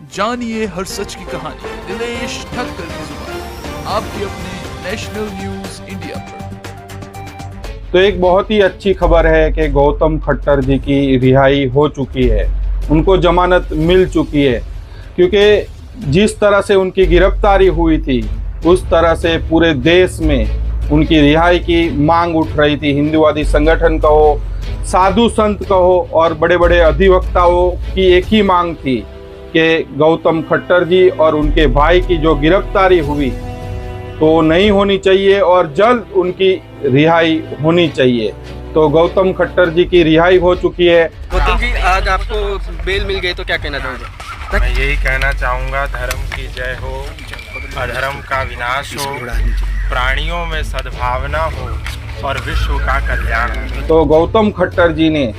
जानिए हर सच की कहानी दिनेश ठक्कर की जुबान आपके अपने नेशनल न्यूज इंडिया पर। तो एक बहुत ही अच्छी खबर है कि गौतम खट्टर जी की रिहाई हो चुकी है, उनको जमानत मिल चुकी है। क्योंकि जिस तरह से उनकी गिरफ्तारी हुई थी उस तरह से पूरे देश में उनकी रिहाई की मांग उठ रही थी। हिंदूवादी संगठन कहो, साधु संत कहो और बड़े बड़े अधिवक्ताओं की एक ही मांग थी कि गौतम खट्टर जी और उनके भाई की जो गिरफ्तारी हुई तो नहीं होनी चाहिए और जल्द उनकी रिहाई होनी चाहिए। तो गौतम खट्टर जी की रिहाई हो चुकी है। गौतम जी, आज आपको बेल मिल गई तो क्या कहना चाहोगे? मैं यही कहना चाहूँगा, धर्म की जय हो, अधर्म का विनाश हो, प्राणियों में सद्भावना हो और विश्व का कल्याण हो। तो गौतम खट्टर जी ने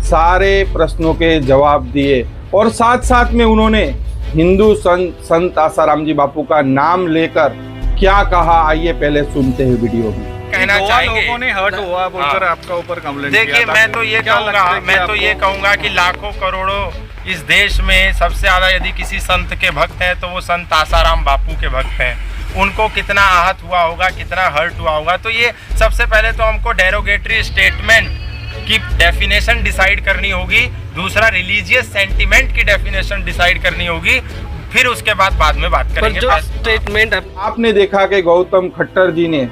सारे प्रश्नों के जवाब दिए और साथ साथ में उन्होंने हिंदू संत आसाराम जी बापू का नाम लेकर क्या कहा, आइए पहले सुनते हैं वीडियो में। कहना चाहेंगे लोगों ने हर्ट हुआ बोलकर आपका ऊपर कंप्लेंट किया। देखिए, मैं तो ये कहूँगा कि लाखों करोड़ों इस देश में सबसे ज्यादा यदि किसी संत के भक्त हैं तो वो संत आसाराम बापू के भक्त हैं। उनको कितना आहत हुआ होगा, कितना हर्ट हुआ होगा। तो ये सबसे पहले तो हमको डेरोगेटरी स्टेटमेंट की डेफिनेशन डिसाइड करनी होगी, दूसरा रिलीजियस सेंटिमेंट की डेफिनेशन डिसाइड करनी होगी, फिर उसके बाद में बात करेंगे। जो स्टेटमेंट आपने देखा कि गौतम खट्टर जी ने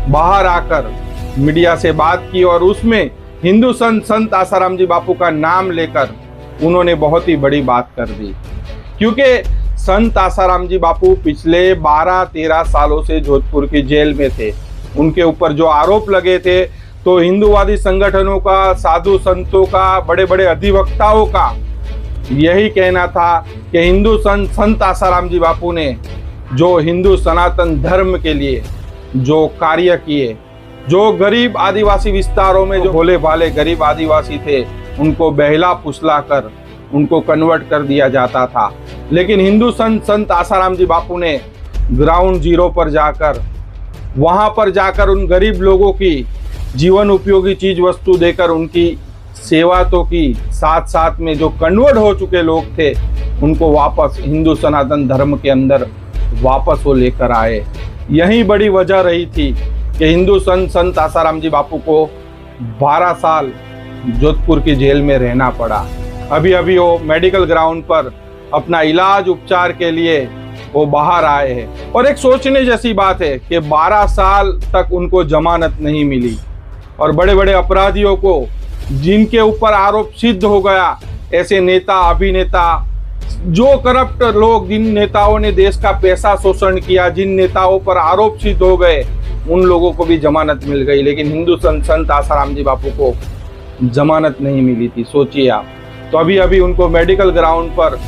बाहर आकर मीडिया से बात की और उसमें हिंदू संत आसाराम जी बापू का नाम लेकर उन्होंने बहुत ही बड़ी बात कर दी। क्योंकि संत आसाराम जी बापू पिछले 12-13 सालों से जोधपुर की जेल में थे। उनके ऊपर जो आरोप लगे थे तो हिंदूवादी संगठनों का, साधु संतों का, बड़े बड़े अधिवक्ताओं का यही कहना था कि हिंदू संत आसाराम जी बापू ने जो हिंदू सनातन धर्म के लिए जो कार्य किए, जो गरीब आदिवासी विस्तारों में जो भोले भाले गरीब आदिवासी थे उनको बहला फुसला कर उनको कन्वर्ट कर दिया जाता था। लेकिन हिंदू संत आसाराम जी बापू ने ग्राउंड जीरो पर जाकर, वहां पर जाकर उन गरीब लोगों की जीवन उपयोगी चीज वस्तु देकर उनकी सेवा तो की, साथ साथ में जो कन्वर्ट हो चुके लोग थे उनको वापस हिंदू सनातन धर्म के अंदर वापस वो लेकर आए। यही बड़ी वजह रही थी कि हिंदू संत आसाराम जी बापू को 12 साल जोधपुर की जेल में रहना पड़ा। अभी अभी वो मेडिकल ग्राउंड पर अपना इलाज उपचार के लिए वो बाहर आए हैं। और एक सोचने जैसी बात है कि 12 साल तक उनको जमानत नहीं मिली और बड़े बड़े अपराधियों को जिनके ऊपर आरोप सिद्ध हो गया, ऐसे नेता अभिनेता, जो करप्ट लोग, जिन नेताओं ने देश का पैसा शोषण किया, जिन नेताओं पर आरोप सिद्ध हो गए, उन लोगों को भी जमानत मिल गई। लेकिन हिंदू संत आसाराम जी बापू को जमानत नहीं मिली थी। सोचिए आप। तो अभी अभी उनको मेडिकल ग्राउंड पर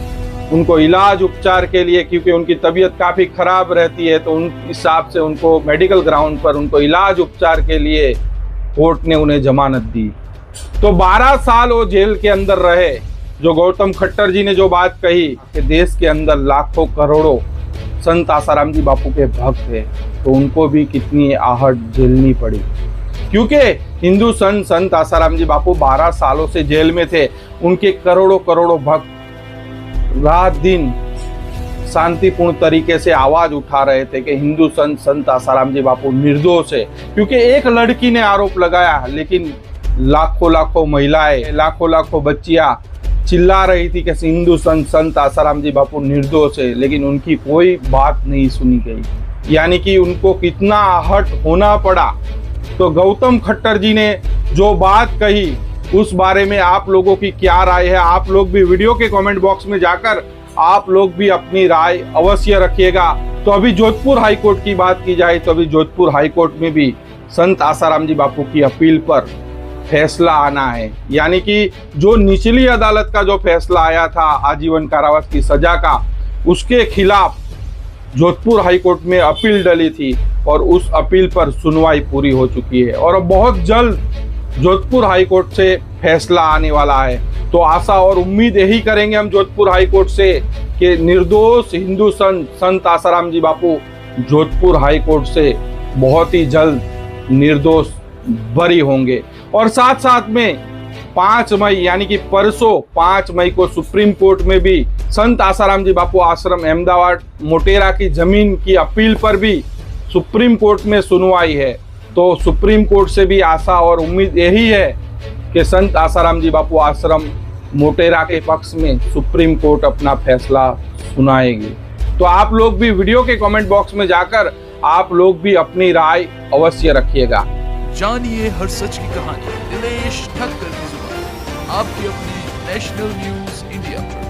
उनको इलाज उपचार के लिए, क्योंकि उनकी तबीयत काफ़ी खराब रहती है, तो उन हिसाब से उनको मेडिकल ग्राउंड पर उनको इलाज उपचार के लिए कोर्ट ने उन्हें जमानत दी। तो 12 साल वो जेल के अंदर रहे। जो गौतम खट्टर जी ने जो बात कही कि देश के अंदर लाखों करोड़ों संत आसाराम जी बापू के भक्त हैं, तो उनको भी कितनी आहट झेलनी पड़ी। क्योंकि हिंदू संत आसाराम जी बापू 12 सालों से जेल में थे। उनके करोड़ों करोड़ों भक्त रात दिन शांतिपूर्ण तरीके से आवाज उठा रहे थे कि हिंदू संत आसाराम जी बापू निर्दोष है। क्योंकि एक लड़की ने आरोप लगाया, लेकिन लाखों लाखों महिलाएं, लाखों लाखों बच्चियां चिल्ला रही थी कि हिंदू संत आसाराम जी बापू निर्दोष है, लेकिन उनकी कोई बात नहीं सुनी गई। यानी कि उनको कितना आहट होना पड़ा। तो गौतम खट्टर जी ने जो बात कही उस बारे में आप लोगों की क्या राय है? आप लोग भी वीडियो के कमेंट बॉक्स में जाकर आप लोग भी अपनी राय अवश्य रखिएगा। तो अभी जोधपुर हाईकोर्ट की बात की जाए तो अभी जोधपुर हाईकोर्ट में भी संत आसाराम जी बापू की अपील पर फैसला आना है। यानी कि जो निचली अदालत का जो फैसला आया था आजीवन कारावास की सजा का, उसके खिलाफ जोधपुर हाईकोर्ट में अपील डली थी और उस अपील पर सुनवाई पूरी हो चुकी है और बहुत जल्द जोधपुर हाईकोर्ट से फैसला आने वाला है। तो आशा और उम्मीद यही करेंगे हम जोधपुर हाईकोर्ट से कि निर्दोष हिंदू संत आसाराम जी बापू जोधपुर हाईकोर्ट से बहुत ही जल्द निर्दोष बरी होंगे। और साथ साथ में 5 मई यानी कि परसों 5 मई को सुप्रीम कोर्ट में भी संत आसाराम जी बापू आश्रम अहमदाबाद मोटेरा की जमीन की अपील पर भी सुप्रीम कोर्ट में सुनवाई है। तो सुप्रीम कोर्ट से भी आशा और उम्मीद यही है कि संत आसाराम जी बापू आश्रम मोटेरा के पक्ष में सुप्रीम कोर्ट अपना फैसला सुनाएगी। तो आप लोग भी वीडियो के कमेंट बॉक्स में जाकर आप लोग भी अपनी राय अवश्य रखिएगा। जानिए हर सच की कहानी दिनेश ठक्कर की जुबान, आपकी अपनी नेशनल न्यूज इंडिया पर।